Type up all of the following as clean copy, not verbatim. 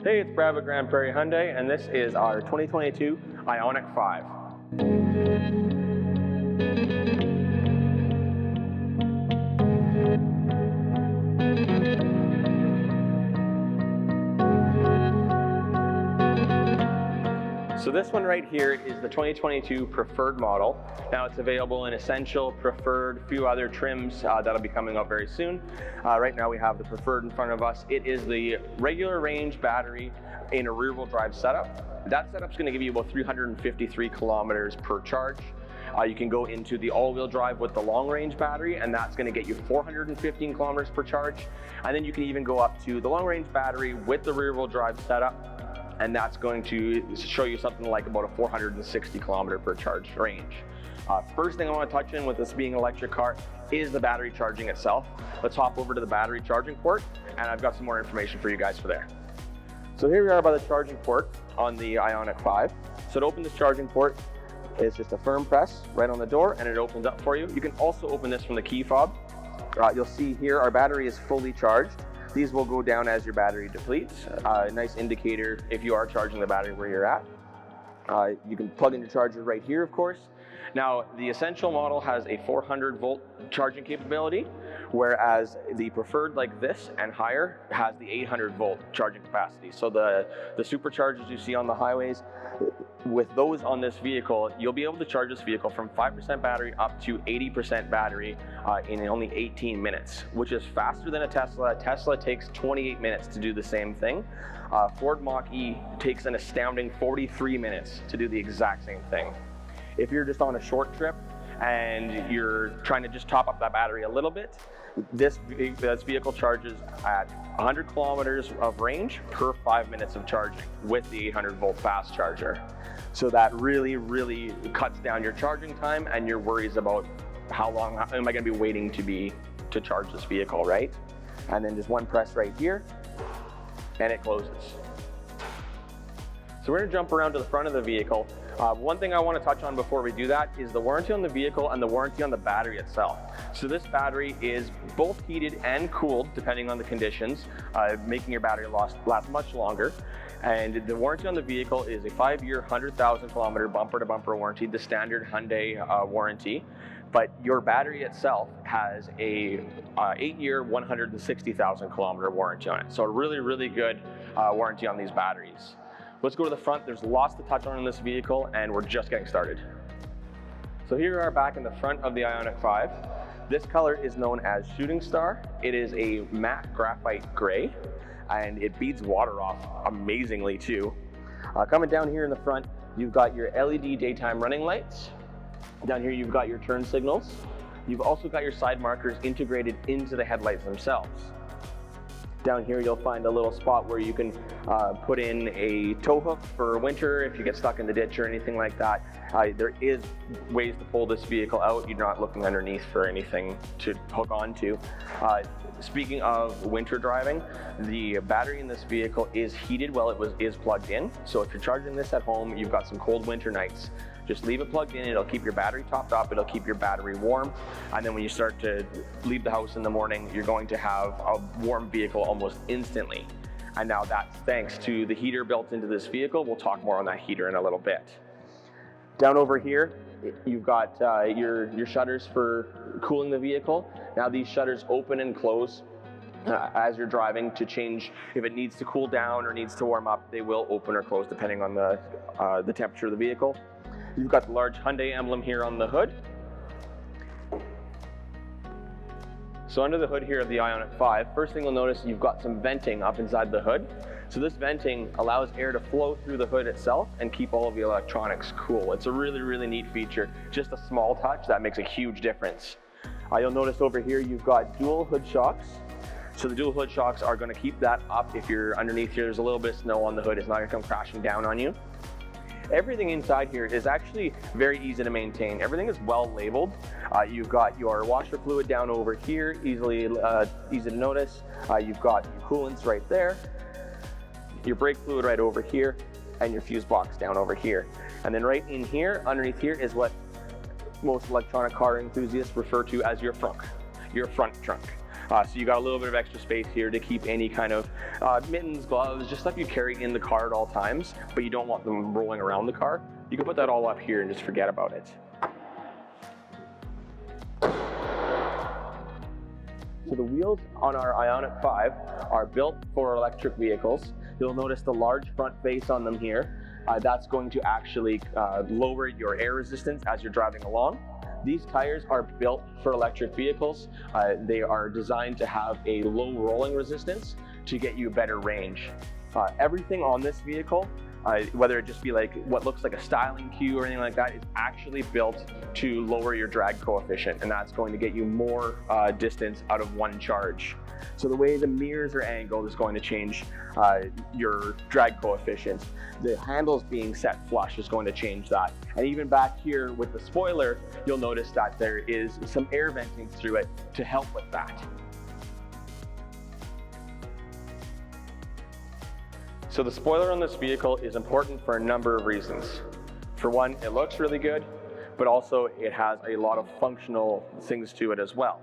Hey, it's Brad with Prairie Hyundai, and this is our 2022 IONIQ 5. So this one right here is the 2022 Preferred model. Now it's available in Essential, Preferred, a few other trims that'll be coming out very soon. Right now we have the Preferred in front of us. It is the regular range battery in a rear-wheel drive setup. That setup's going to give you about 353 kilometers per charge. You can go into the all-wheel drive with the long-range battery, and that's going to get you 415 kilometers per charge. And then you can even go up to the long-range battery with the rear-wheel drive setup, and that's going to show you something like about a 460 kilometer per charge range. First thing I want to touch in with this being an electric car is the battery charging itself. Let's hop over to the battery charging port, and I've got some more information for you guys for there. So here we are by the charging port on the IONIQ 5. So to open this charging port, it's just a firm press right on the door and it opens up for you. You can also open this from the key fob. You'll see here our battery is fully charged. These will go down as your battery depletes. Nice indicator if you are charging the battery where you're at. You can plug in your charger right here, of course. Now, the Essential model has a 400 volt charging capability, whereas the Preferred, like this and higher, has the 800 volt charging capacity. So the superchargers you see on the highways, with those on this vehicle, you'll be able to charge this vehicle from 5% battery up to 80% battery in only 18 minutes, which is faster than a Tesla. Tesla takes 28 minutes to do the same thing. Ford Mach-E takes an astounding 43 minutes to do the exact same thing. If you're just on a short trip and you're trying to just top up that battery a little bit, this vehicle charges at 100 kilometers of range per 5 minutes of charging with the 800 volt fast charger. So that really cuts down your charging time and your worries about how long am I going to be waiting to charge this vehicle, right? And then just one press right here and it closes. So we're going to jump around to the front of the vehicle. One thing I want to touch on before we do that is the warranty on the vehicle and the warranty on the battery itself. So this battery is both heated and cooled depending on the conditions, making your battery last much longer. And the warranty on the vehicle is a 5-year, 100,000 kilometer bumper-to-bumper warranty, the standard Hyundai warranty. But your battery itself has a 8-year, 160,000 kilometer warranty on it. So a really good warranty on these batteries. Let's go to the front. There's lots to touch on in this vehicle, and we're just getting started. So here we are back in the front of the IONIQ 5. This color is known as Shooting Star. It is a matte graphite gray, and it beads water off amazingly too. Coming down here in the front, you've got your LED daytime running lights. Down here you've got your turn signals. You've also got your side markers integrated into the headlights themselves. Down here you'll find a little spot where you can put in a tow hook for winter if you get stuck in the ditch or anything like that. There is ways to pull this vehicle out. You're not looking underneath for anything to hook onto. Speaking of winter driving, the battery in this vehicle is heated while it is plugged in. So if you're charging this at home, you've got some cold winter nights, just leave it plugged in. It'll keep your battery topped up. It'll keep your battery warm. And then when you start to leave the house in the morning, you're going to have a warm vehicle almost instantly. And now that's thanks to the heater built into this vehicle. We'll talk more on that heater in a little bit. Down over here, you've got your shutters for cooling the vehicle. Now these shutters open and close as you're driving to change if it needs to cool down or needs to warm up. They will open or close depending on the temperature of the vehicle. You've got the large Hyundai emblem here on the hood. So under the hood here of the IONIQ 5, first thing you'll notice, you've got some venting up inside the hood. So this venting allows air to flow through the hood itself and keep all of the electronics cool. It's a really neat feature. Just a small touch that makes a huge difference. You'll notice over here you've got dual hood shocks. So the dual hood shocks are going to keep that up. If you're underneath here, there's a little bit of snow on the hood, it's not going to come crashing down on you. Everything inside here is actually very easy to maintain. Everything is well labeled. You've got your washer fluid down over here, easy to notice. You've got your coolants right there, your brake fluid right over here, and your fuse box down over here. And then right in here, underneath here, is what most electronic car enthusiasts refer to as your frunk, your front trunk. So you got a little bit of extra space here to keep any kind of mittens, gloves, just stuff you carry in the car at all times, but you don't want them rolling around the car. You can put that all up here and just forget about it. So the wheels on our IONIQ 5 are built for electric vehicles. You'll notice the large front face on them here. That's going to actually lower your air resistance as you're driving along. These tires are built for electric vehicles. They are designed to have a low rolling resistance to get you better range. Everything on this vehicle, whether it just be like what looks like a styling cue or anything like that, is actually built to lower your drag coefficient, and that's going to get you more distance out of one charge. So the way the mirrors are angled is going to change your drag coefficient. The handles being set flush is going to change that. And even back here with the spoiler, you'll notice that there is some air venting through it to help with that. So the spoiler on this vehicle is important for a number of reasons. For one, it looks really good, but also it has a lot of functional things to it as well.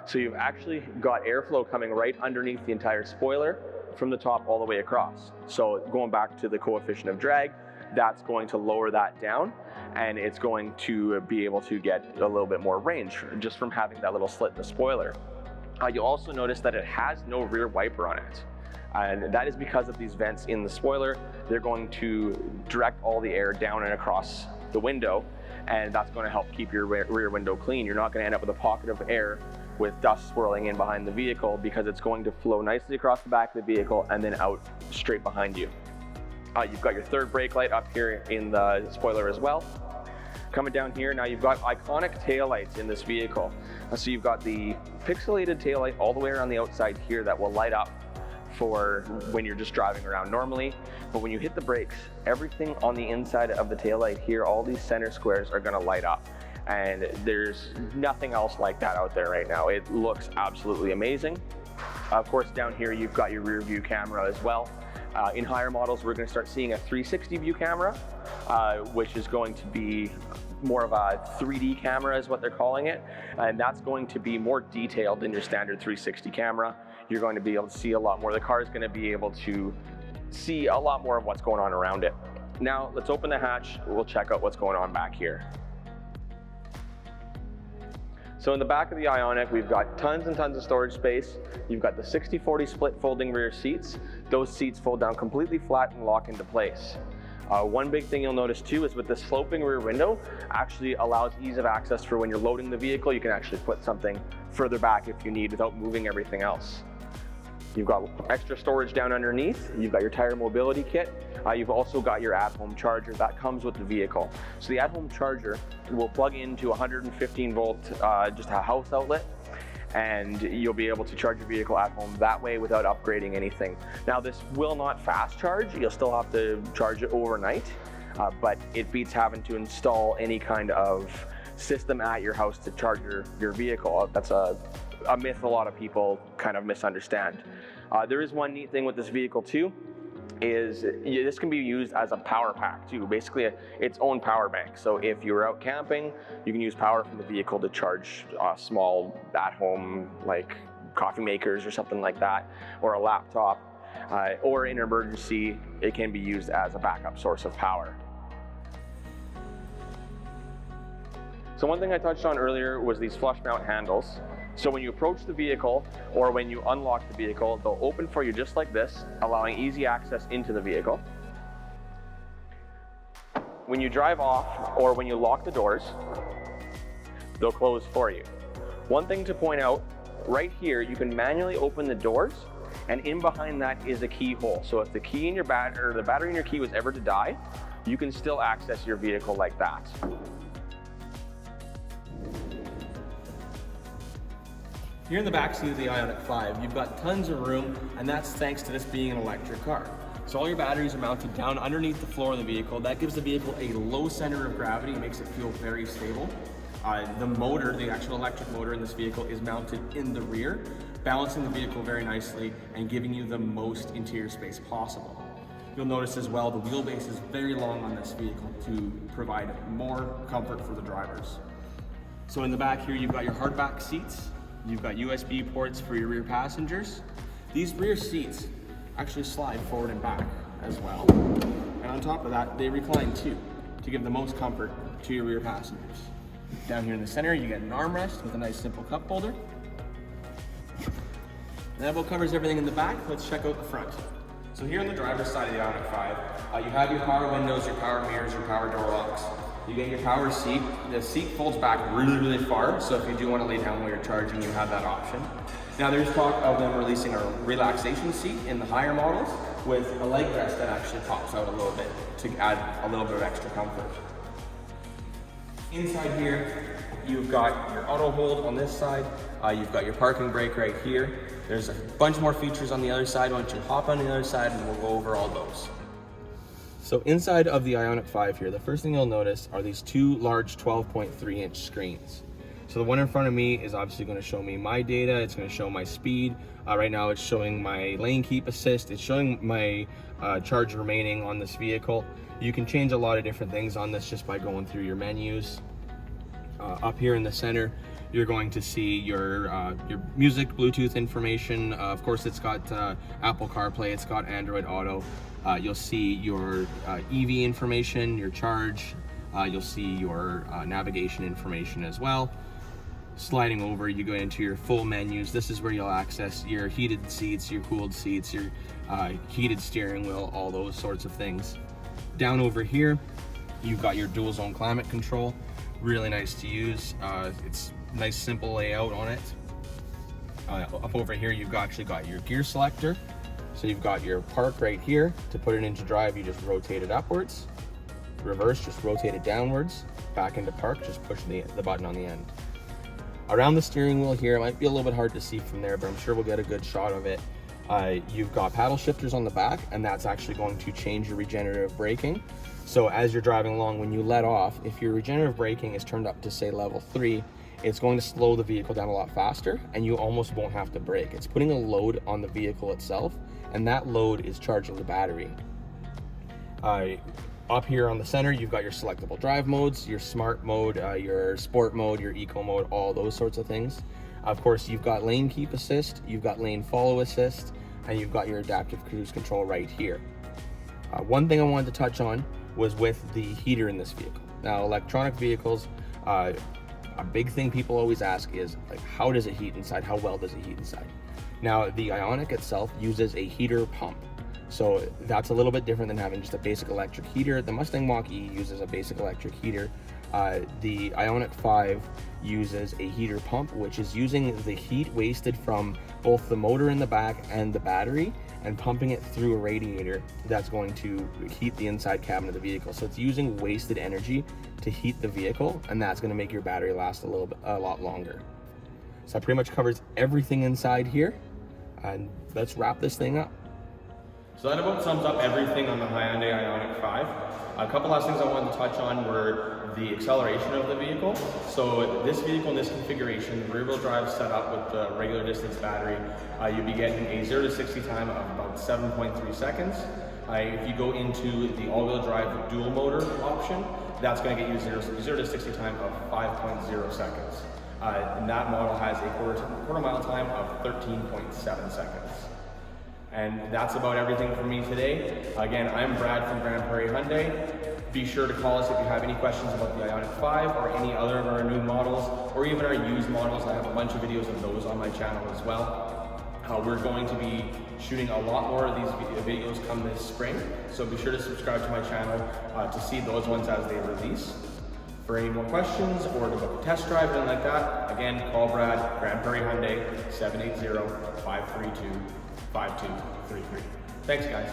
So you've actually got airflow coming right underneath the entire spoiler from the top all the way across. So going back to the coefficient of drag, that's going to lower that down, and it's going to be able to get a little bit more range just from having that little slit in the spoiler. You'll also notice that it has no rear wiper on it. And that is because of these vents in the spoiler. They're going to direct all the air down and across the window, and that's going to help keep your rear window clean. You're not going to end up with a pocket of air with dust swirling in behind the vehicle, because it's going to flow nicely across the back of the vehicle and then out straight behind you. You've got your third brake light up here in the spoiler as well. Coming down here, now you've got iconic taillights in this vehicle. So you've got the pixelated taillight all the way around the outside here that will light up for when you're just driving around normally. But when you hit the brakes, everything on the inside of the taillight here, all these center squares are gonna light up. And there's nothing else like that out there right now. It looks absolutely amazing. Of course, down here, you've got your rear view camera as well. In higher models, we're gonna start seeing a 360 view camera, which is going to be more of a 3D camera is what they're calling it. And that's going to be more detailed than your standard 360 camera. You're going to be able to see a lot more. The car is going to be able to see a lot more of what's going on around it. Now, let's open the hatch. We'll check out what's going on back here. So in the back of the IONIQ, we've got tons and tons of storage space. You've got the 60/40 split folding rear seats. Those seats fold down completely flat and lock into place. One big thing you'll notice too is with the sloping rear window actually allows ease of access for when you're loading the vehicle. You can actually put something further back if you need without moving everything else. You've got extra storage down underneath. You've got your tire mobility kit. You've also got your at-home charger that comes with the vehicle. So the at-home charger will plug into 115 volt, just a house outlet, and you'll be able to charge your vehicle at home that way without upgrading anything. Now, this will not fast charge. You'll still have to charge it overnight, but it beats having to install any kind of system at your house to charge your vehicle. That's a myth a lot of people kind of misunderstand. There is one neat thing with this vehicle too, is this can be used as a power pack too, basically its own power bank. So if you're out camping, you can use power from the vehicle to charge small at-home like coffee makers or something like that, or a laptop, or in an emergency, it can be used as a backup source of power. So one thing I touched on earlier was these flush mount handles. So when you approach the vehicle or when you unlock the vehicle, they'll open for you just like this, allowing easy access into the vehicle. When you drive off or when you lock the doors, they'll close for you. One thing to point out, right here, you can manually open the doors, and in behind that is a keyhole. So if the key in your or the battery in your key was ever to die, you can still access your vehicle like that. Here in the backseat of the IONIQ 5, you've got tons of room, and that's thanks to this being an electric car. So all your batteries are mounted down underneath the floor of the vehicle. That gives the vehicle a low center of gravity, makes it feel very stable. The motor, the actual electric motor in this vehicle, is mounted in the rear, balancing the vehicle very nicely and giving you the most interior space possible. You'll notice as well the wheelbase is very long on this vehicle to provide more comfort for the drivers. So in the back here, you've got your hardback seats. You've got USB ports for your rear passengers. These rear seats actually slide forward and back as well. And on top of that, they recline too, to give the most comfort to your rear passengers. Down here in the center, you get an armrest with a nice simple cup holder. And that about covers everything in the back. Let's check out the front. So here on the driver's side of the IONIQ 5, you have your power windows, your power mirrors, your power door locks. You get your power seat. The seat folds back really far, so if you do want to lay down while you're charging, you have that option. Now there's talk of them releasing a relaxation seat in the higher models with a leg rest that actually pops out a little bit to add a little bit of extra comfort. Inside here, you've got your auto hold on this side. You've got your parking brake right here. There's a bunch more features on the other side. Why don't you hop on the other side and we'll go over all those. So inside of the IONIQ 5 here, the first thing you'll notice are these two large 12.3 inch screens. So the one in front of me is obviously going to show me my data. It's going to show my speed. Right now it's showing my lane keep assist. It's showing my charge remaining on this vehicle. You can change a lot of different things on this just by going through your menus. Up here in the center, you're going to see your music, Bluetooth information. Of course, it's got Apple CarPlay, it's got Android Auto. You'll see your EV information, your charge. You'll see your navigation information as well. Sliding over, you go into your full menus. This is where you'll access your heated seats, your cooled seats, your heated steering wheel, all those sorts of things. Down over here, you've got your dual zone climate control. Really nice to use. It's nice simple layout on it. Up over here, you've actually got your gear selector. So you've got your park right here. To put it into drive, you just rotate it upwards. Reverse, just rotate it downwards. Back into park, just push the button on the end. Around the steering wheel here, it might be a little bit hard to see from there, but I'm sure we'll get a good shot of it. You've got paddle shifters on the back, and that's actually going to change your regenerative braking. So as you're driving along, when you let off, if your regenerative braking is turned up to say level 3, it's going to slow the vehicle down a lot faster, and you almost won't have to brake. It's putting a load on the vehicle itself, and that load is charging the battery. Up here on the center, you've got your selectable drive modes, your smart mode, your sport mode, your eco mode, all those sorts of things. Of course, you've got lane keep assist, you've got lane follow assist, and you've got your adaptive cruise control right here. One thing I wanted to touch on was with the heater in this vehicle. Now, electronic vehicles, a big thing people always ask is, like, how does it heat inside? How well does it heat inside? Now, the IONIQ itself uses a heater pump. So that's a little bit different than having just a basic electric heater. The Mustang Mach-E uses a basic electric heater. The IONIQ 5 uses a heater pump, which is using the heat wasted from both the motor in the back and the battery and pumping it through a radiator that's going to heat the inside cabin of the vehicle. So it's using wasted energy to heat the vehicle, and that's going to make your battery last a lot longer. So that pretty much covers everything inside here, and let's wrap this thing up. So that about sums up everything on the Hyundai IONIQ 5. A couple last things I wanted to touch on were the acceleration of the vehicle. So this vehicle in this configuration, the rear wheel drive setup with the regular distance battery, you'll be getting a 0 to 60 time of about 7.3 seconds. If you go into the all-wheel drive dual motor option, that's going to get you 0 to 60 time of 5.0 seconds. And that model has a quarter mile time of 13.7 seconds. And that's about everything from me today. Again, I'm Brad from Grande Prairie Hyundai. Be sure to call us if you have any questions about the IONIQ 5 or any other of our new models, or even our used models. I have a bunch of videos of those on my channel as well. We're going to be shooting a lot more of these videos come this spring, so be sure to subscribe to my channel to see those ones as they release. For any more questions or to book a test drive, anything like that, again, call Brad, Grande Prairie Hyundai, 780-532-5233. Thanks, guys.